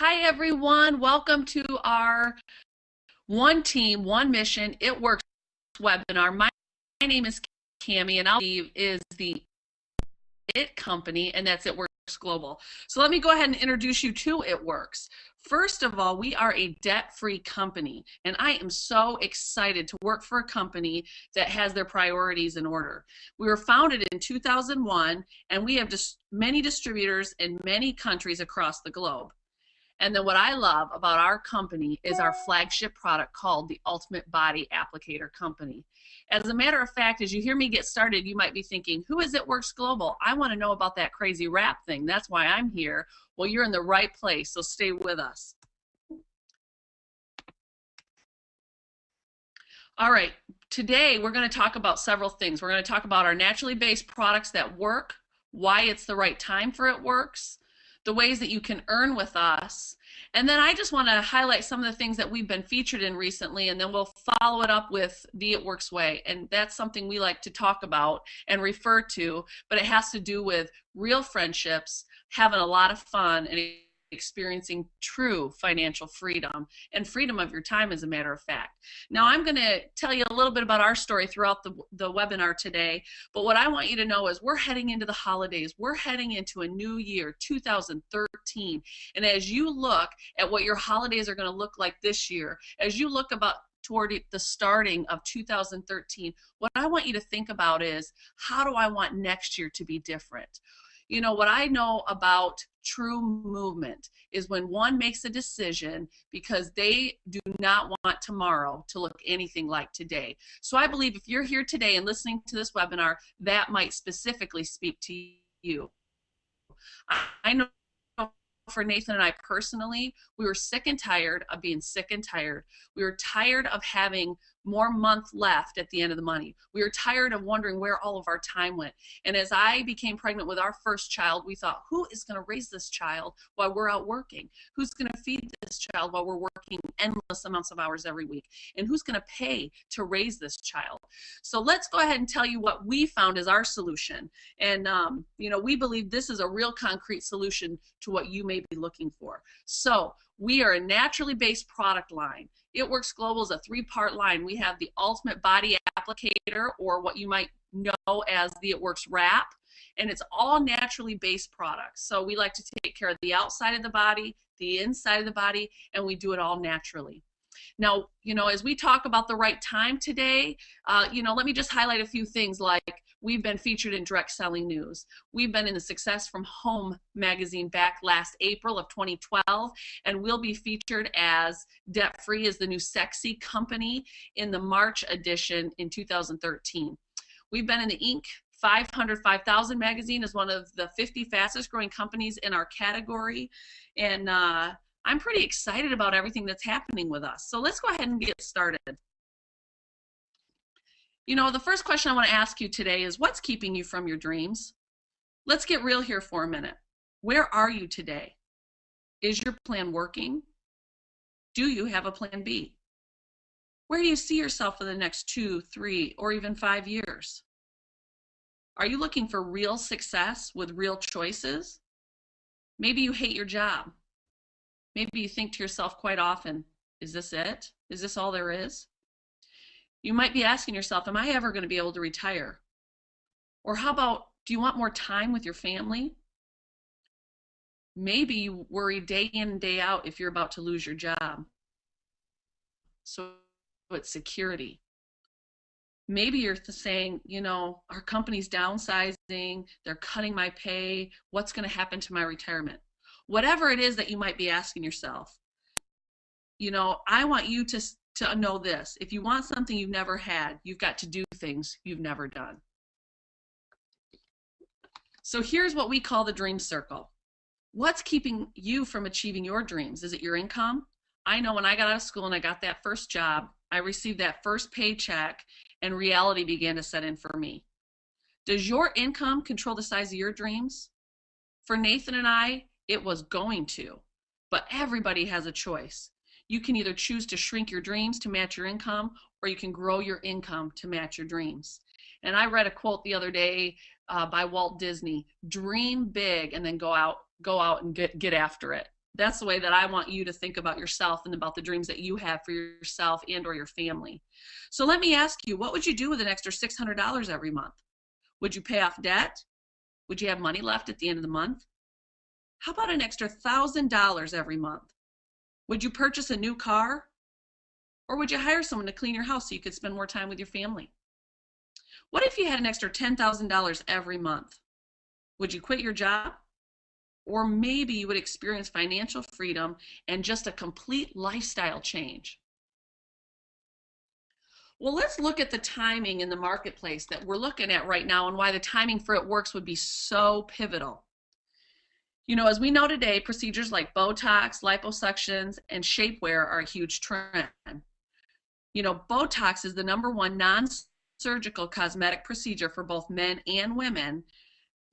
Hi, everyone. Welcome to our One Team, One Mission, It Works webinar. My name is Cami, and I'll leave is the IT company, and that's It Works Global. So let me go ahead and introduce you to It Works. First of all, we are a debt-free company, and I am so excited to work for a company that has their priorities in order. We were founded in 2001, and we have many distributors in many countries across the globe. And then what I love about our company is our flagship product called the Ultimate Body Applicator Company. As a matter of fact, as you hear me get started, you might be thinking, who is It Works Global? I want to know about that crazy wrap thing. That's why I'm here. Well, you're in the right place, so stay with us. All right, today we're going to talk about several things. We're going to talk about our naturally based products that work, why it's the right time for It Works, the ways that you can earn with us. And then I just want to highlight some of the things that we've been featured in recently, and then we'll follow it up with the It Works way. And that's something we like to talk about and refer to, but it has to do with real friendships, having a lot of fun, and experiencing true financial freedom and freedom of your time, as a matter of fact. Now, I'm going to tell you a little bit about our story throughout the webinar today, but what I want you to know is we're heading into the holidays. We're heading into a new year, 2013, and as you look at what your holidays are going to look like this year, as you look about toward the starting of 2013, what I want you to think about is, how do I want next year to be different? You know, what I know about true movement is when one makes a decision because they do not want tomorrow to look anything like today. So I believe if you're here today and listening to this webinar, that might specifically speak to you. I know for Nathan and I personally, we were sick and tired of being sick and tired. We were tired of having more month left at the end of the money. We were tired of wondering where all of our time went. And as I became pregnant with our first child, we thought, who is going to raise this child while we're out working? Who's going to feed this child while we're working endless amounts of hours every week? And who's going to pay to raise this child? So let's go ahead and tell you what we found as our solution. And, you know, we believe this is a real concrete solution to what you may be looking for. So we are a naturally based product line. It Works Global is a three-part line. We have the Ultimate Body Applicator, or what you might know as the It Works Wrap, and it's all naturally based products. So we like to take care of the outside of the body, the inside of the body, and we do it all naturally. Now, you know, as we talk about the right time today, you know, let me just highlight a few things. Like, we've been featured in Direct Selling News. We've been in the Success from Home magazine back last April of 2012, and we'll be featured as Debt Free is the New Sexy Company in the March edition in 2013. We've been in the Inc. 500 5000 magazine as one of the 50 fastest growing companies in our category, and I'm pretty excited about everything that's happening with us. So let's go ahead and get started. You know, the first question I want to ask you today is, what's keeping you from your dreams? Let's get real here for a minute. Where are you today? Is your plan working? Do you have a plan B? Where do you see yourself for the next 2, 3, or even 5 years? Are you looking for real success with real choices? Maybe you hate your job. Maybe you think to yourself quite often, is this it? Is this all there is? You might be asking yourself, am I ever going to be able to retire? Or how about, do you want more time with your family? Maybe you worry day in and day out if you're about to lose your job. So it's security. Maybe you're saying, you know, our company's downsizing, they're cutting my pay, what's going to happen to my retirement? Whatever it is that you might be asking yourself, you know, I want you to know this. If you want something you've never had, you've got to do things you've never done. So here's what we call the dream circle. What's keeping you from achieving your dreams? Is it your income? I know when I got out of school and I got that first job, I received that first paycheck and reality began to set in for me. Does your income control the size of your dreams? For Nathan and I, it was going to, but everybody has a choice. You can either choose to shrink your dreams to match your income, or you can grow your income to match your dreams. And I read a quote the other day by Walt Disney: dream big and then go out and get after it. That's the way that I want you to think about yourself and about the dreams that you have for yourself and or your family. So let me ask you, what would you do with an extra $600 every month? Would you pay off debt? Would you have money left at the end of the month? How about an extra $1,000 every month? Would you purchase a new car? Or would you hire someone to clean your house so you could spend more time with your family? What if you had an extra $10,000 every month? Would you quit your job? Or maybe you would experience financial freedom and just a complete lifestyle change. Well, let's look at the timing in the marketplace that we're looking at right now and why the timing for it works would be so pivotal. You know, as we know today, procedures like Botox, liposuctions, and shapewear are a huge trend. You know, Botox is the #1 non-surgical cosmetic procedure for both men and women,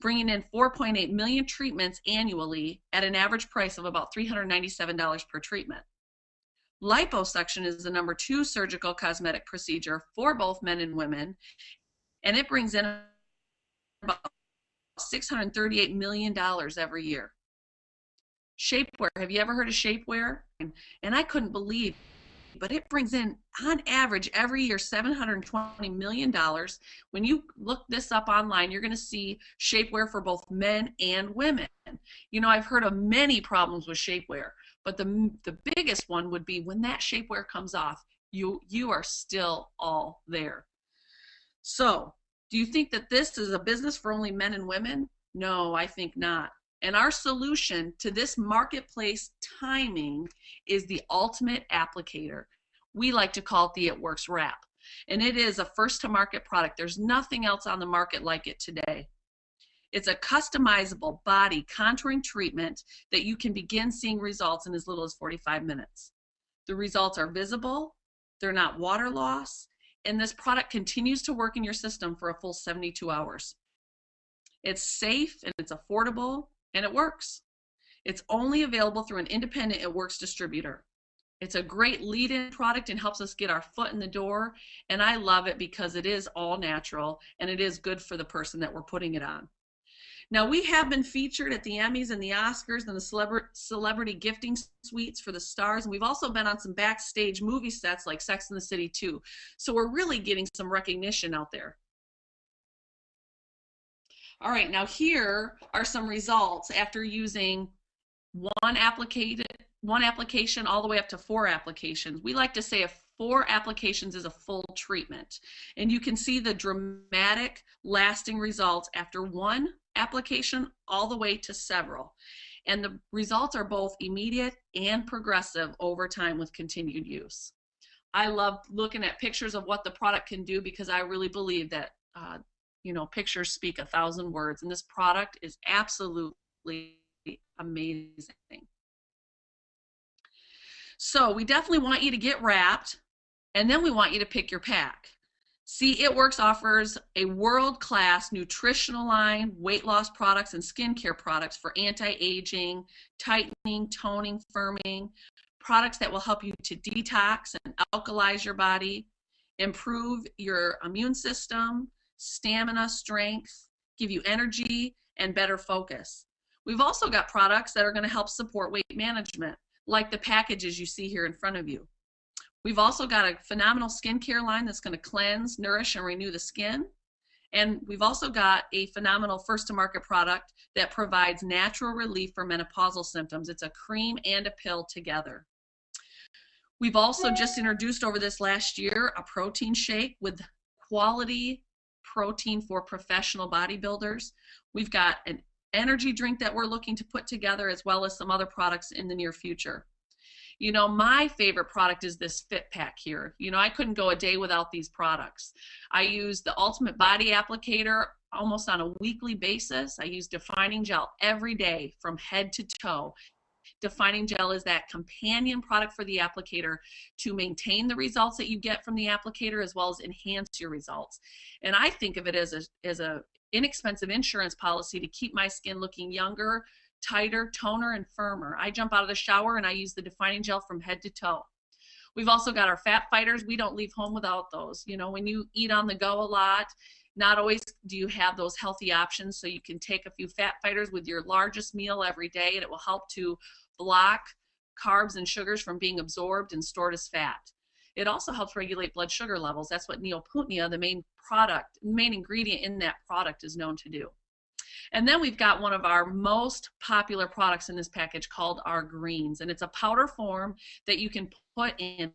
bringing in 4.8 million treatments annually at an average price of about $397 per treatment. Liposuction is the #2 surgical cosmetic procedure for both men and women, and it brings in about $638 million every year. Shapewear, have you ever heard of shapewear? And I couldn't believe, but it brings in, on average, every year, $720 million. When you look this up online, you're going to see shapewear for both men and women. You know, I've heard of many problems with shapewear, but the biggest one would be when that shapewear comes off, you are still all there. So, do you think that this is a business for only men and women? No, I think not. And our solution to this marketplace timing is the Ultimate Applicator. We like to call it the It Works Wrap. And it is a first to market product. There's nothing else on the market like it today. It's a customizable body contouring treatment that you can begin seeing results in as little as 45 minutes. The results are visible, they're not water loss, and this product continues to work in your system for a full 72 hours. It's safe and it's affordable and it works. It's only available through an independent It Works distributor. It's a great lead-in product and helps us get our foot in the door, and I love it because it is all natural and it is good for the person that we're putting it on. Now, we have been featured at the Emmys and the Oscars and the celebrity gifting suites for the stars, and we've also been on some backstage movie sets like Sex and the City 2. So we're really getting some recognition out there. All right, now here are some results after using one application all the way up to 4 applications. We like to say if 4 applications is a full treatment. And you can see the dramatic lasting results after 1 application all the way to several. And the results are both immediate and progressive over time with continued use. I love looking at pictures of what the product can do because I really believe that you know, pictures speak 1,000 words, and this product is absolutely amazing. So we definitely want you to get wrapped, and then we want you to pick your pack. See, It Works offers a world-class nutritional line, weight loss products, and skincare products for anti-aging, tightening, toning, firming, products that will help you to detox and alkalize your body, improve your immune system, stamina, strength, give you energy, and better focus. We've also got products that are going to help support weight management, like the packages you see here in front of you. We've also got a phenomenal skincare line that's going to cleanse, nourish, and renew the skin. And we've also got a phenomenal first-to-market product that provides natural relief for menopausal symptoms. It's a cream and a pill together. We've also just introduced over this last year a protein shake with quality protein for professional bodybuilders. We've got an energy drink that we're looking to put together, as well as some other products in the near future. You know, my favorite product is this Fit Pack here. You know, I couldn't go a day without these products. I use the Ultimate Body Applicator almost on a weekly basis. I use Defining Gel every day from head to toe. Defining Gel is that companion product for the applicator to maintain the results that you get from the applicator as well as enhance your results. And I think of it as a inexpensive insurance policy to keep my skin looking younger, tighter, toner, and firmer. I jump out of the shower and I use the Defining Gel from head to toe. We've also got our Fat Fighters. We don't leave home without those. You know, when you eat on the go a lot, not always do you have those healthy options, so you can take a few Fat Fighters with your largest meal every day, and it will help to block carbs and sugars from being absorbed and stored as fat. It also helps regulate blood sugar levels. That's what neoputia, the main ingredient in that product, is known to do. And then we've got one of our most popular products in this package called our greens. And it's a powder form that you can put in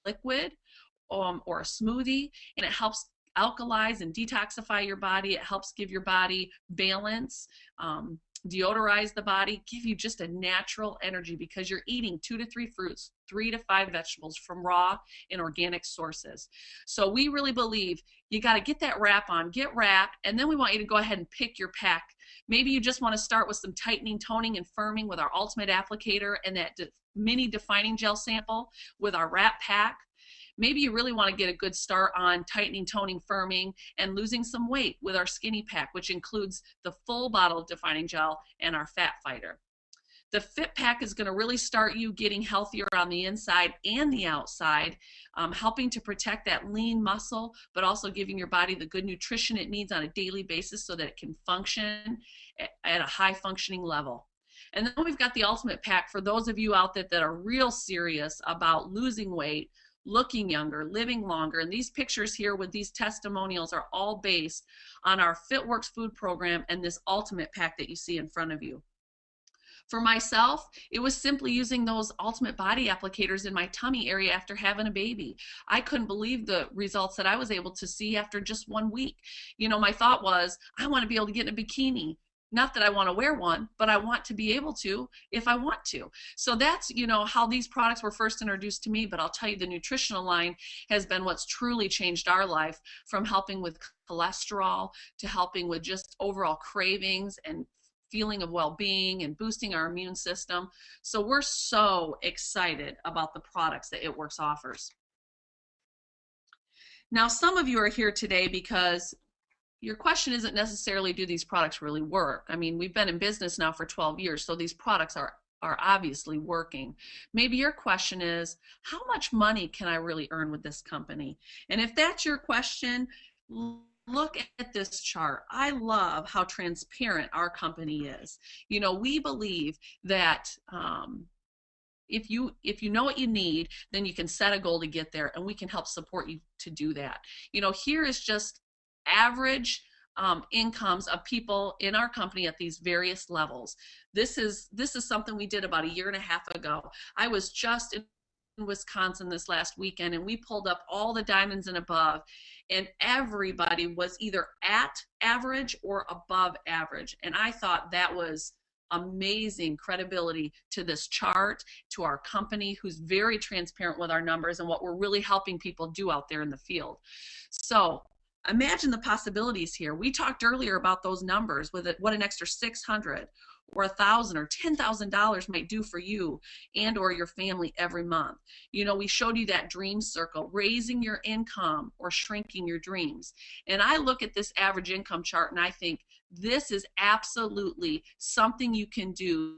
liquid or a smoothie, and it helps alkalize and detoxify your body. It helps give your body balance, deodorize the body, give you just a natural energy because you're eating 2 to 3 fruits, 3 to 5 vegetables from raw and organic sources. So we really believe you got to get that wrap on, get wrapped, and then we want you to go ahead and pick your pack. Maybe you just want to start with some tightening, toning, and firming with our Ultimate Applicator and that mini defining gel sample with our wrap pack. Maybe you really want to get a good start on tightening, toning, firming, and losing some weight with our skinny pack, which includes the full bottle of defining gel and our fat fighter. The fit pack is going to really start you getting healthier on the inside and the outside, helping to protect that lean muscle, but also giving your body the good nutrition it needs on a daily basis so that it can function at a high functioning level. And then we've got the Ultimate Pack for those of you out there that are real serious about losing weight, looking younger, living longer. And these pictures here with these testimonials are all based on our FitWorks food program and this Ultimate Pack that you see in front of you. For myself, it was simply using those Ultimate Body Applicators in my tummy area after having a baby. I couldn't believe the results that I was able to see after just 1 week. You know, my thought was, I want to be able to get in a bikini. Not that I want to wear one, but I want to be able to if I want to. So that's, you know, how these products were first introduced to me, but I'll tell you the nutritional line has been what's truly changed our life, from helping with cholesterol to helping with just overall cravings and feeling of well-being and boosting our immune system. So we're so excited about the products that It Works offers. Now, some of you are here today because your question isn't necessarily, do these products really work? I mean, we've been in business now for 12 years, so these products are obviously working. Maybe your question is, how much money can I really earn with this company? And if that's your question, look at this chart. I love how transparent our company is. You know, we believe that if you know what you need, then you can set a goal to get there, and we can help support you to do that. You know, here is just average incomes of people in our company at these various levels. This is something we did about 1.5 years ago. I was just in Wisconsin this last weekend, and we pulled up all the diamonds and above, and everybody was either at average or above average. And I thought that was amazing credibility to this chart, to our company, who's very transparent with our numbers and what we're really helping people do out there in the field. So imagine the possibilities here. We talked earlier about those numbers, with what an extra $600 or $1,000 or $10,000 might do for you and or your family every month. You know, we showed you that dream circle, raising your income or shrinking your dreams. And I look at this average income chart and I think this is absolutely something you can do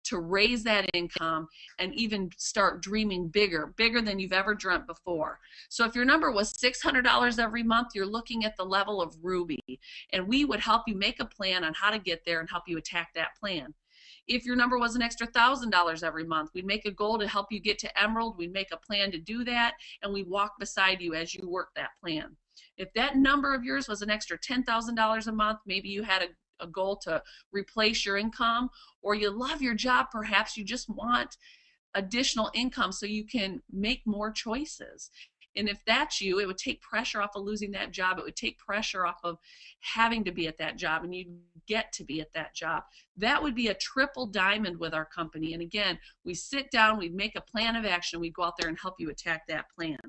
to raise that income and even start dreaming bigger than you've ever dreamt before. So if your number was $600 every month, you're looking at the level of Ruby, and we would help you make a plan on how to get there and help you attack that plan. If your number was an extra $1,000 every month, we'd make a goal to help you get to Emerald. We'd make a plan to do that, and we walk beside you as you work that plan. If that number of yours was an extra $10,000 a month, maybe you had a goal to replace your income, or you love your job, perhaps you just want additional income so you can make more choices. And if that's you, it would take pressure off of losing that job. It would take pressure off of having to be at that job, and you get to be at that job. That would be a triple diamond with our company. And again, we sit down, we make a plan of action, we go out there and help you attack that plan.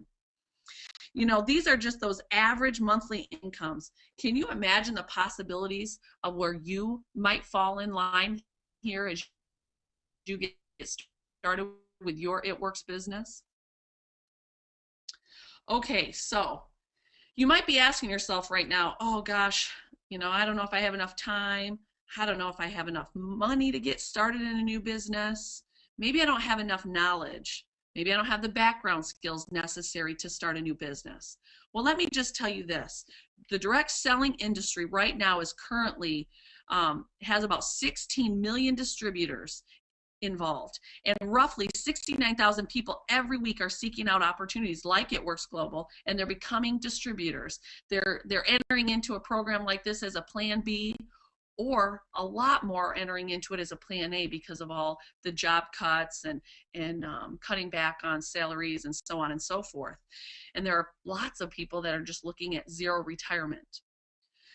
You know, these are just those average monthly incomes. Can you imagine the possibilities of where you might fall in line here as you get started with your It Works business? Okay, so you might be asking yourself right now, oh gosh, you know, I don't know if I have enough time. I don't know if I have enough money to get started in a new business. Maybe I don't have enough knowledge. Maybe I don't have the background skills necessary to start a new business. Well, let me just tell you this. The direct selling industry right now is currently has about 16 million distributors involved, and roughly 69,000 people every week are seeking out opportunities like It Works Global, and they're becoming distributors. They're entering into a program like this as a plan B, or a lot more entering into it as a plan A because of all the job cuts and cutting back on salaries and so on and so forth. And there are lots of people that are just looking at zero retirement.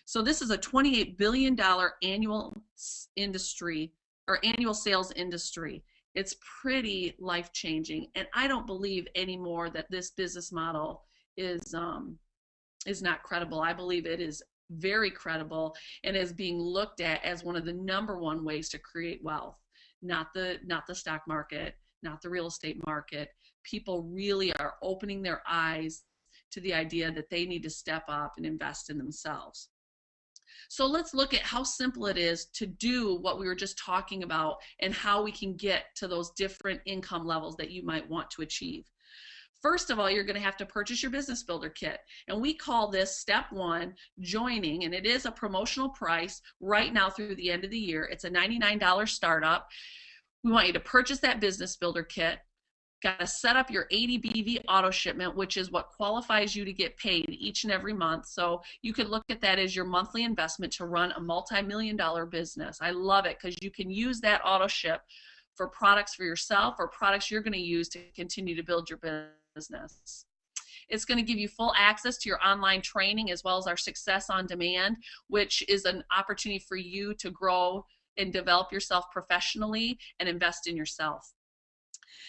So this is a $28 billion annual industry, or annual sales industry. It's pretty life-changing, and I don't believe anymore that this business model is not credible. I believe it is very credible and is being looked at as one of the #1 ways to create wealth. Not the stock market, not the real estate market. People really are opening their eyes to the idea that they need to step up and invest in themselves. So let's look at how simple it is to do what we were just talking about and how we can get to those different income levels that you might want to achieve. First of all, you're going to have to purchase your Business Builder Kit. And we call this step 1, joining, and it is a promotional price right now through the end of the year. It's a $99 startup. We want you to purchase that Business Builder Kit. Got to set up your 80 BV auto shipment, which is what qualifies you to get paid each and every month. So you could look at that as your monthly investment to run a multi-million-dollar business. I love it because you can use that auto ship for products for yourself or products you're going to use to continue to build your business. It's going to give you full access to your online training as well as our Success on Demand, which is an opportunity for you to grow and develop yourself professionally and invest in yourself.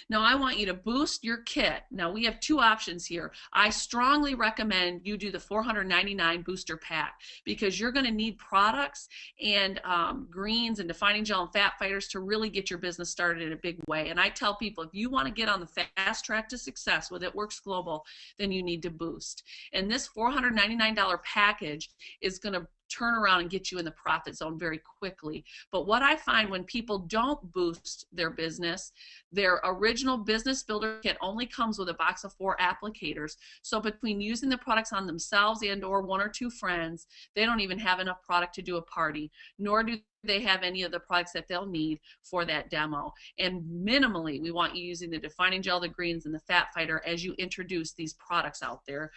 Now I want you to boost your kit. Now we have 2 options here. I strongly recommend you do the $499 booster pack because you're going to need products and greens and defining gel and fat fighters to really get your business started in a big way. And I tell people, if you want to get on the fast track to success with It Works Global, then you need to boost. And this $499 package is going to turn around and get you in the profit zone very quickly. But what I find when people don't boost their business, their original Business Builder Kit only comes with a box of 4 applicators. So between using the products on themselves and or 1 or 2 friends, they don't even have enough product to do a party, nor do they have any of the products that they'll need for that demo. And minimally, we want you using the defining gel, the greens, and the fat fighter as you introduce these products out there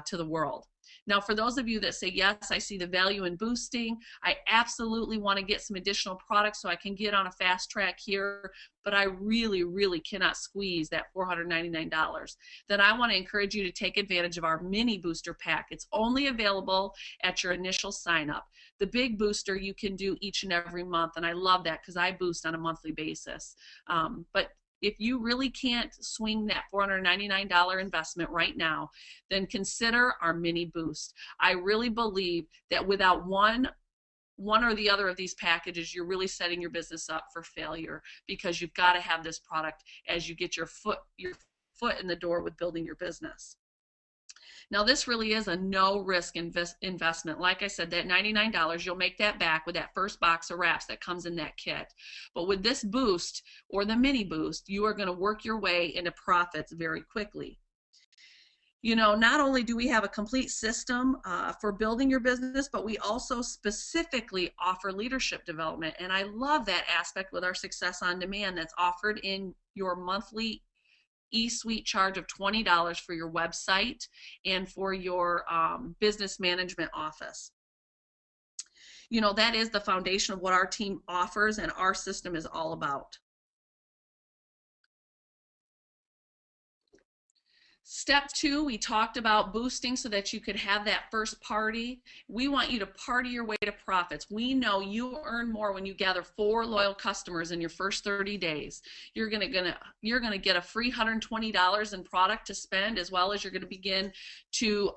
to the world. Now, for those of you that say, yes, I see the value in boosting, I absolutely want to get some additional products so I can get on a fast track here, but I really, really cannot squeeze that $499, then I want to encourage you to take advantage of our mini booster pack. It's only available at your initial sign up. The big booster you can do each and every month, and I love that because I boost on a monthly basis. But if you really can't swing that $499 investment right now, then consider our mini boost. I really believe that without one or the other of these packages, you're really setting your business up for failure because you've got to have this product as you get your foot in the door with building your business. Now this really is a no risk investment. Like I said, that $99, you'll make that back with that first box of wraps that comes in that kit. But with this boost or the mini boost, you are going to work your way into profits very quickly. You know, not only do we have a complete system for building your business, but we also specifically offer leadership development. And I love that aspect with our Success on Demand that's offered in your monthly eSuite charge of $20 for your website and for your business management office. You know, that is the foundation of what our team offers and our system is all about. Step 2, we talked about boosting so that you could have that first party. We want you to party your way to profits. We know you earn more when you gather 4 loyal customers in your first 30 days. You're gonna get a free $120 in product to spend, as well as you're gonna begin to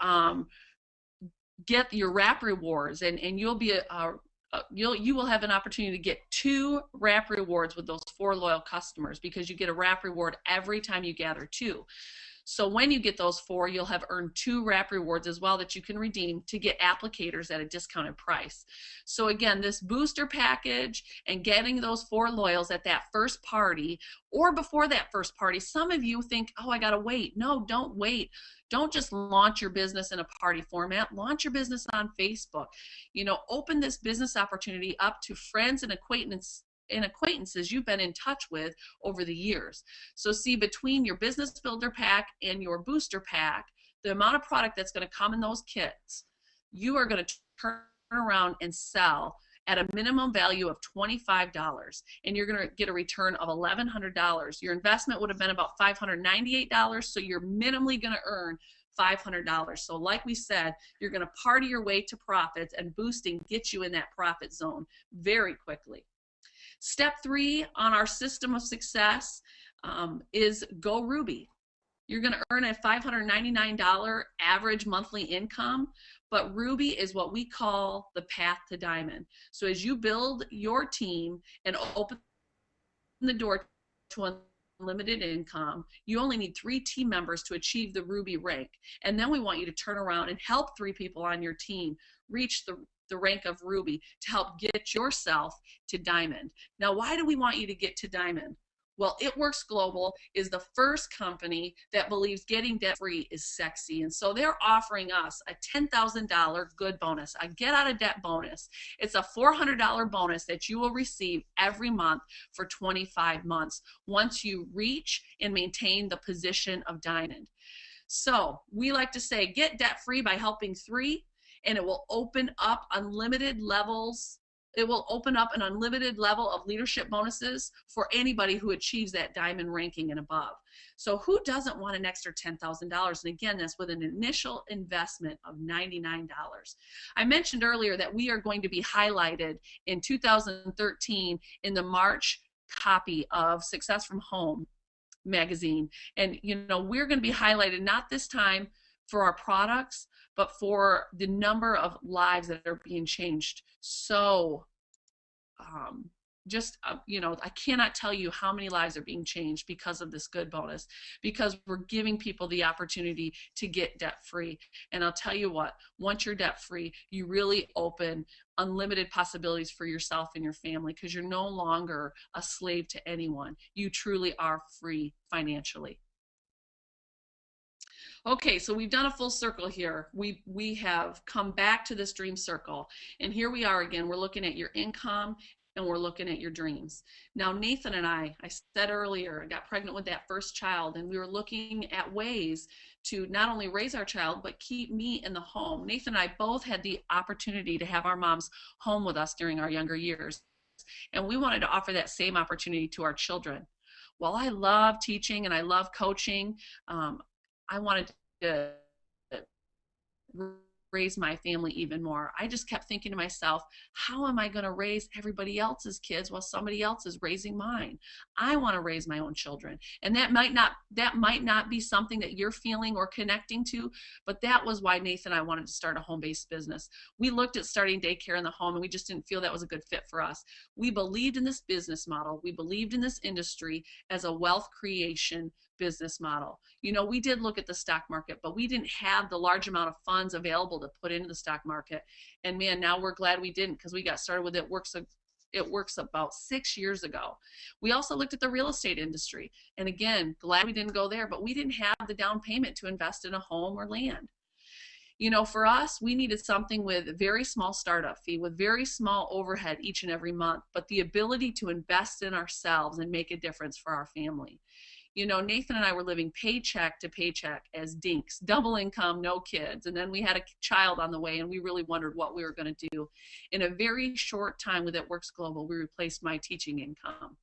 get your wrap rewards, and you'll be you will have an opportunity to get 2 wrap rewards with those 4 loyal customers because you get a wrap reward every time you gather 2. So when you get those 4, you'll have earned 2 wrap rewards as well that you can redeem to get applicators at a discounted price. So again, this booster package and getting those 4 loyals at that first party or before that first party, some of you think, oh, I gotta wait. No, don't wait. Don't just launch your business in a party format. Launch your business on Facebook. You know, open this business opportunity up to friends and acquaintances you've been in touch with over the years. So see, between your business builder pack and your booster pack, the amount of product that's going to come in those kits, you are going to turn around and sell at a minimum value of $25, and you're going to get a return of $1,100. Your investment would have been about $598, so you're minimally going to earn $500. So like we said, you're going to party your way to profits, and boosting gets you in that profit zone very quickly. Step 3 on our system of success is Go Ruby. You're going to earn a $599 average monthly income, but Ruby is what we call the path to diamond. So as you build your team and open the door to unlimited income, you only need 3 team members to achieve the Ruby rank. And then we want you to turn around and help 3 people on your team reach the rank of Ruby to help get yourself to diamond. Now, why do we want you to get to diamond? Well, It Works Global is the first company that believes getting debt-free is sexy. And so they're offering us a $10,000 good bonus, a get out of debt bonus. It's a $400 bonus that you will receive every month for 25 months once you reach and maintain the position of diamond. So we like to say get debt-free by helping 3, and it will open up unlimited levels. It will open up an unlimited level of leadership bonuses for anybody who achieves that diamond ranking and above. So who doesn't want an extra $10,000? And again, that's with an initial investment of $99. I mentioned earlier that we are going to be highlighted in 2013 in the March copy of Success from Home magazine. And you know, we're going to be highlighted not this time for our products, but for the number of lives that are being changed. So you know, I cannot tell you how many lives are being changed because of this good bonus, because we're giving people the opportunity to get debt free. And I'll tell you what, once you're debt free, you really open unlimited possibilities for yourself and your family, because you're no longer a slave to anyone. You truly are free financially. Okay, so we've done a full circle here. We have come back to this dream circle, and here we are again. We're looking at your income and we're looking at your dreams. Now, Nathan and I said earlier, I got pregnant with that first child, and we were looking at ways to not only raise our child, but keep me in the home. Nathan and I both had the opportunity to have our moms home with us during our younger years, and we wanted to offer that same opportunity to our children. While I love teaching and I love coaching, I wanted to raise my family even more. I just kept thinking to myself, how am I going to raise everybody else's kids while somebody else is raising mine? I want to raise my own children. And that might not be something that you're feeling or connecting to, but that was why Nathan and I wanted to start a home-based business. We looked at starting daycare in the home, and we just didn't feel that was a good fit for us. We believed in this business model. We believed in this industry as a wealth creation business model. You know, we did look at the stock market, but we didn't have the large amount of funds available to put into the stock market. And man, now we're glad we didn't, because we got started with It Works about 6 years ago. We also looked at the real estate industry, and again, glad we didn't go there, but we didn't have the down payment to invest in a home or land. You know, for us, we needed something with a very small startup fee, with very small overhead each and every month, but the ability to invest in ourselves and make a difference for our family. You know, Nathan and I were living paycheck to paycheck as dinks, double income, no kids. And then we had a child on the way, and we really wondered what we were going to do. In a very short time with It Works Global, we replaced my teaching income.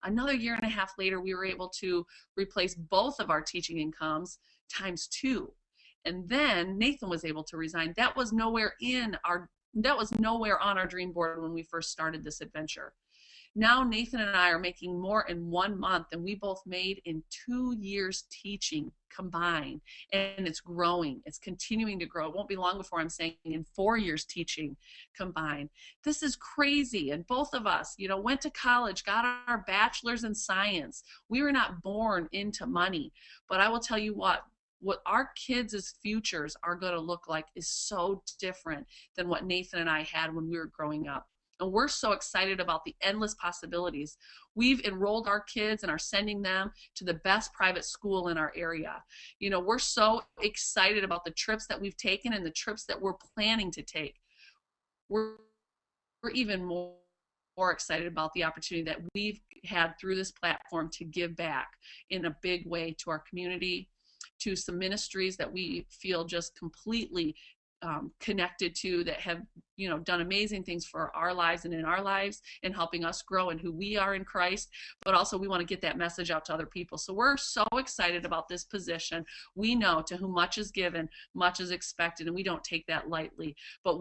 Another year and a half later, we were able to replace both of our teaching incomes ×2. And then Nathan was able to resign. That was nowhere on our dream board when we first started this adventure. Now Nathan and I are making more in 1 month than we both made in 2 years teaching combined. And it's growing. It's continuing to grow. It won't be long before I'm saying in 4 years teaching combined. This is crazy. And both of us, went to college, got our bachelor's in science. We were not born into money. But I will tell you what our kids' futures are going to look like is so different than what Nathan and I had when we were growing up. And we're so excited about the endless possibilities. We've enrolled our kids and are sending them to the best private school in our area. We're so excited about the trips that we've taken and the trips that we're planning to take. We're even more excited about the opportunity that we've had through this platform to give back in a big way to our community, to some ministries that we feel just completely connected to, that have done amazing things for our lives and in our lives and helping us grow in who we are in Christ. But also we want to get that message out to other people. So we're so excited about this position. We know to whom much is given, much is expected, and we don't take that lightly. But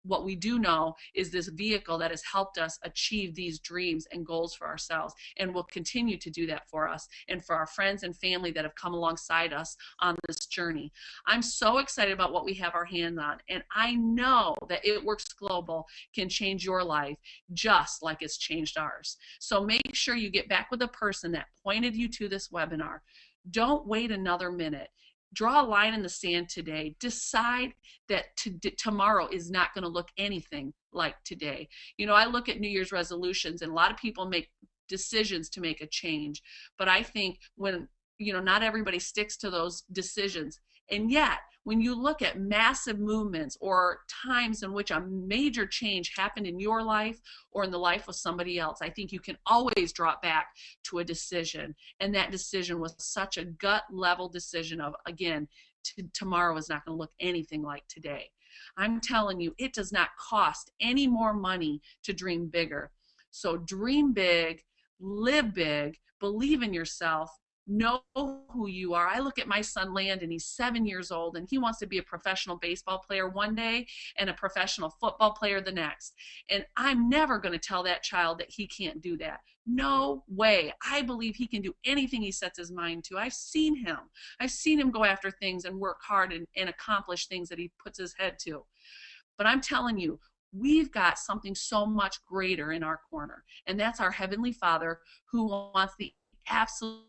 what we do know is this vehicle that has helped us achieve these dreams and goals for ourselves, and will continue to do that for us and for our friends and family that have come alongside us on this journey. I'm so excited about what we have our hands on, and I know that It Works Global can change your life just like it's changed ours. So make sure you get back with the person that pointed you to this webinar. Don't wait another minute. Draw a line in the sand today. Decide that tomorrow is not going to look anything like today. I look at New Year's resolutions, and a lot of people make decisions to make a change. But I think when, not everybody sticks to those decisions. And yet, when you look at massive movements or times in which a major change happened in your life or in the life of somebody else, I think you can always draw it back to a decision. And that decision was such a gut level decision of, again, tomorrow is not going to look anything like today. I'm telling you, it does not cost any more money to dream bigger. So dream big, live big, believe in yourself, know who you are. I look at my son Landon, he's 7 years old, and he wants to be a professional baseball player one day and a professional football player the next. And I'm never going to tell that child that he can't do that. No way. I believe he can do anything he sets his mind to. I've seen him. I've seen him go after things and work hard and accomplish things that he puts his head to. But I'm telling you, we've got something so much greater in our corner, and that's our Heavenly Father, who wants the absolute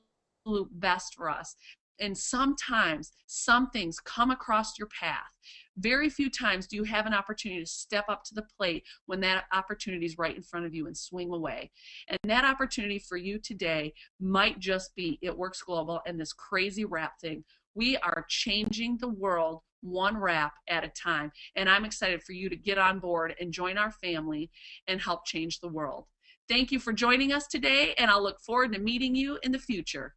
best for us. And sometimes some things come across your path. Very few times do you have an opportunity to step up to the plate when that opportunity is right in front of you and swing away. And that opportunity for you today might just be It Works Global and this crazy wrap thing. We are changing the world one wrap at a time. And I'm excited for you to get on board and join our family and help change the world. Thank you for joining us today, and I'll look forward to meeting you in the future.